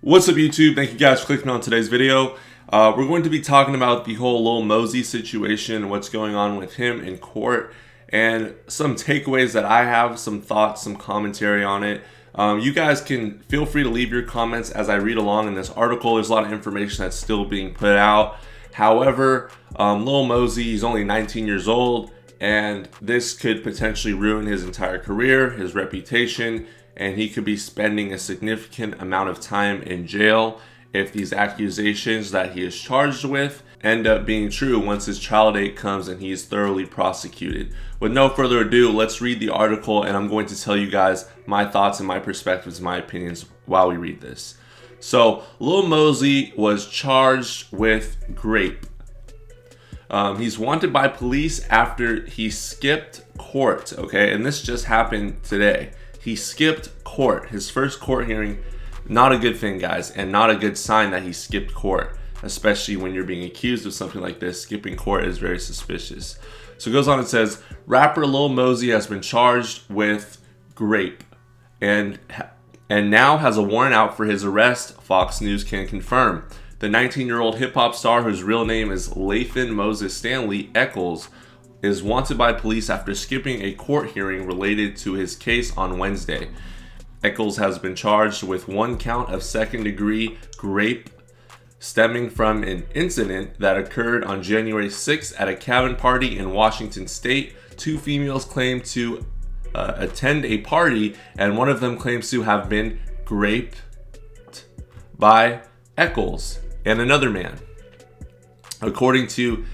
What's up, YouTube? Thank you guys for clicking on today's video. We're going to be talking about the whole Lil Mosey situation, what's going on with him in court, and some takeaways that I have, some thoughts, some commentary on it. You guys can feel free to leave your comments as I read along in this article. There's a lot of information that's still being put out. However, Lil Mosey, he's only 19 years old, and this could potentially ruin his entire career, his reputation, and he could be spending a significant amount of time in jail if these accusations that he is charged with end up being true once his trial date comes and he's thoroughly prosecuted. With no further ado, let's read the article, and I'm going to tell you guys my thoughts and my perspectives, my opinions while we read this. So, Lil Mosey was charged with rape. He's wanted by police after he skipped court, okay? And this just happened today. He skipped court, his first court hearing. Not a good thing, guys, and not a good sign that he skipped court, especially when you're being accused of something like this. Skipping court is very suspicious. So it goes on and says, rapper Lil Mosey has been charged with rape and now has a warrant out for his arrest, Fox News can confirm. The 19-year-old hip-hop star, whose real name is Lathan Moses Stanley Eccles, is wanted by police after skipping a court hearing related to his case on Wednesday. Eccles has been charged with one count of second-degree rape stemming from an incident that occurred on January 6th at a cabin party in Washington State. Two females claim to attend a party, and one of them claims to have been raped by Eccles and another man. According to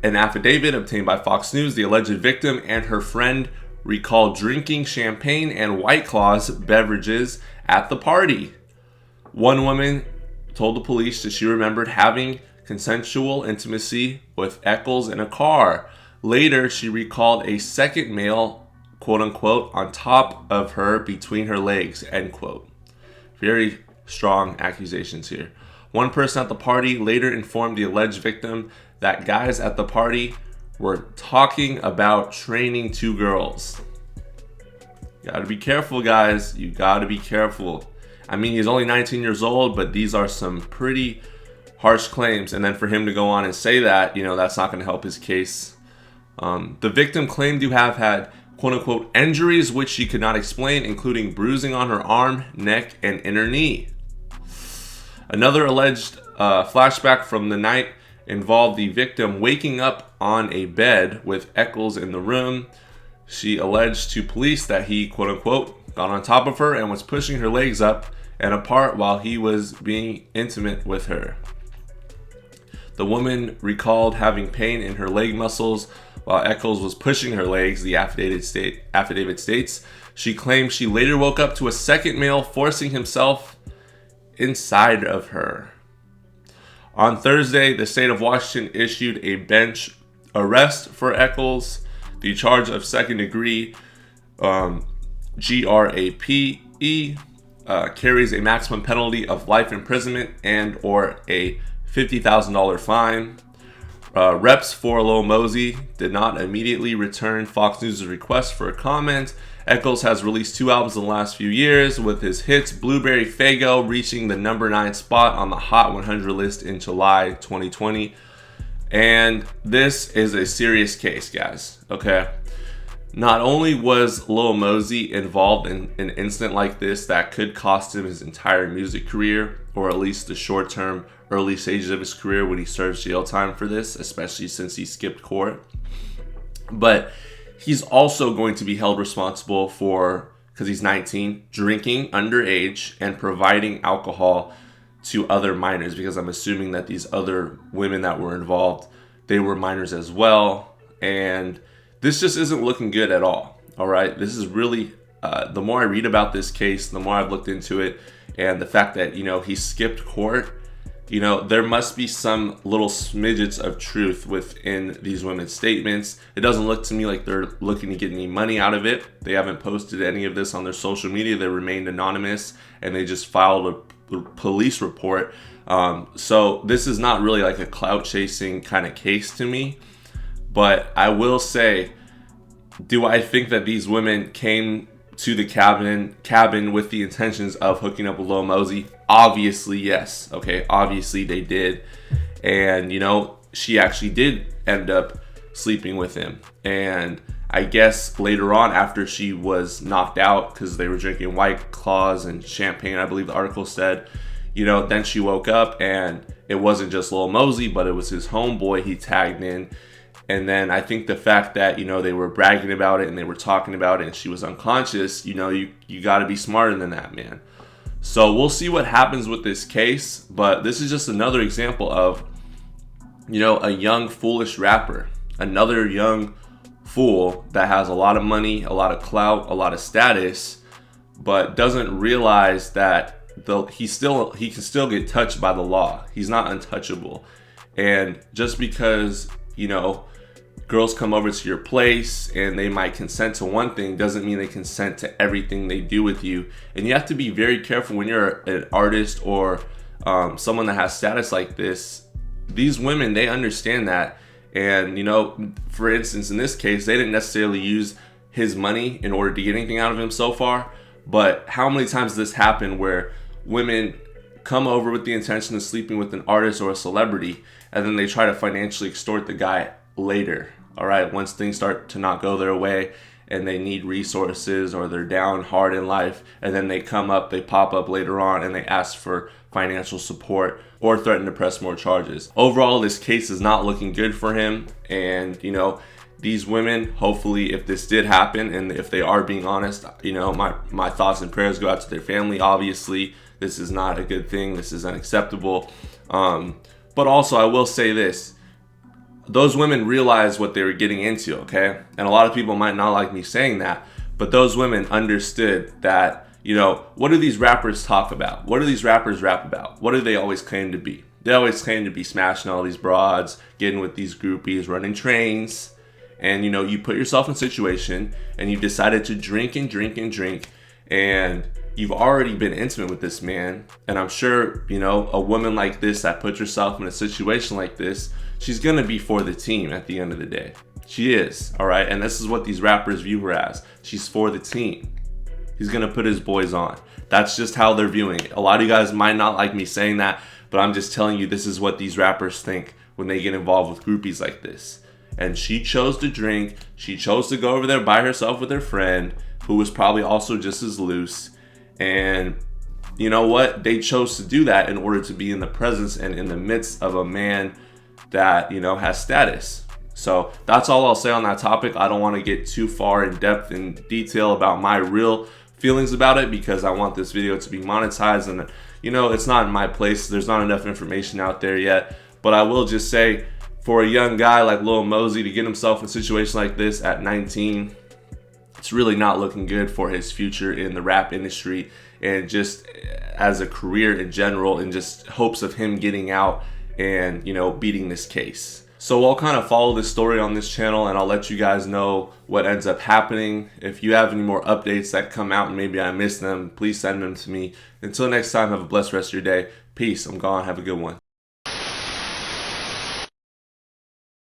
an affidavit obtained by Fox News, the alleged victim and her friend recalled drinking champagne and White Claws beverages at the party. One woman told the police that she remembered having consensual intimacy with Eccles in a car. Later, she recalled a second male, quote unquote, on top of her between her legs, end quote. Very strong accusations here. One person at the party later informed the alleged victim that guys at the party were talking about training two girls. You gotta be careful, guys. You gotta be careful. I mean, he's only 19 years old, but these are some pretty harsh claims. And then for him to go on and say that, that's not gonna help his case. The victim claimed to have had, quote unquote, injuries which she could not explain, including bruising on her arm, neck, and inner knee. Another alleged flashback from the night involved the victim waking up on a bed with Eccles in the room. She alleged to police that he, quote unquote, got on top of her and was pushing her legs up and apart while he was being intimate with her. The woman recalled having pain in her leg muscles while Eccles was pushing her legs, the affidavit states. She claimed she later woke up to a second male forcing himself inside of her. On Thursday, the state of Washington issued a bench arrest for Eccles. The charge of second-degree GRAPE carries a maximum penalty of life imprisonment and or a $50,000 fine. Reps for Lil Mosey did not immediately return Fox News' request for a comment. Eccles has released 2 albums in the last few years, with his hits Blueberry Faygo reaching the number 9 spot on the Hot 100 list in July 2020. And this is a serious case, guys, okay? Not only was Lil Mosey involved in an incident like this that could cost him his entire music career, or at least the short-term early stages of his career when he serves jail time for this, especially since he skipped court, but he's also going to be held responsible for, because he's 19, drinking underage and providing alcohol to other minors, because I'm assuming that these other women that were involved, they were minors as well. And this just isn't looking good at all. All right. This is really, the more I read about this case, the more I've looked into it, and the fact that, he skipped court, there must be some little smidgets of truth within these women's statements. It doesn't look to me like they're looking to get any money out of it. They haven't posted any of this on their social media. They remained anonymous, and they just filed a police report. So this is not really like a clout chasing kind of case to me. But I will say, do I think that these women came to the cabin with the intentions of hooking up with Lil Mosey? Obviously, yes. Okay, obviously they did. And, she actually did end up sleeping with him. And I guess later on, after she was knocked out because they were drinking White Claws and champagne, I believe the article said, then she woke up and it wasn't just Lil Mosey, but it was his homeboy he tagged in. And then I think the fact that, they were bragging about it and they were talking about it and she was unconscious, you got to be smarter than that, man. So we'll see what happens with this case. But this is just another example of, a young, foolish rapper. Another young fool that has a lot of money, a lot of clout, a lot of status, but doesn't realize that he can still get touched by the law. He's not untouchable. And just because, girls come over to your place and they might consent to one thing doesn't mean they consent to everything they do with you. And you have to be very careful when you're an artist or someone that has status like this. These women, they understand that. And, for instance, in this case, they didn't necessarily use his money in order to get anything out of him so far. But how many times does this happen where women come over with the intention of sleeping with an artist or a celebrity, and then they try to financially extort the guy later? All right, once things start to not go their way and they need resources or they're down hard in life, and then they pop up later on and they ask for financial support or threaten to press more charges. Overall, this case is not looking good for him. And, these women, hopefully, if this did happen and if they are being honest, my thoughts and prayers go out to their family. Obviously, this is not a good thing. This is unacceptable. But also, I will say this. Those women realized what they were getting into, okay? And a lot of people might not like me saying that, but those women understood that, what do these rappers talk about? What do these rappers rap about? What do they always claim to be? They always claim to be smashing all these broads, getting with these groupies, running trains. And, you put yourself in a situation and you decided to drink and drink and drink. And you've already been intimate with this man. And I'm sure, a woman like this that puts herself in a situation like this, she's going to be for the team at the end of the day. She is, all right? And this is what these rappers view her as. She's for the team. He's going to put his boys on. That's just how they're viewing it. A lot of you guys might not like me saying that, but I'm just telling you this is what these rappers think when they get involved with groupies like this. And she chose to drink. She chose to go over there by herself with her friend, who was probably also just as loose. And you know what? They chose to do that in order to be in the presence and in the midst of a man that, has status. So that's all I'll say on that topic. I don't want to get too far in depth in detail about my real feelings about it because I want this video to be monetized, and it's not in my place. There's not enough information out there yet. But I will just say, for a young guy like Lil Mosey to get himself in a situation like this at 19, it's really not looking good for his future in the rap industry and just as a career in general, and just hopes of him getting out and, beating this case. So I'll kind of follow this story on this channel and I'll let you guys know what ends up happening. If you have any more updates that come out and maybe I missed them, please send them to me. Until next time, have a blessed rest of your day. Peace. I'm gone. Have a good one.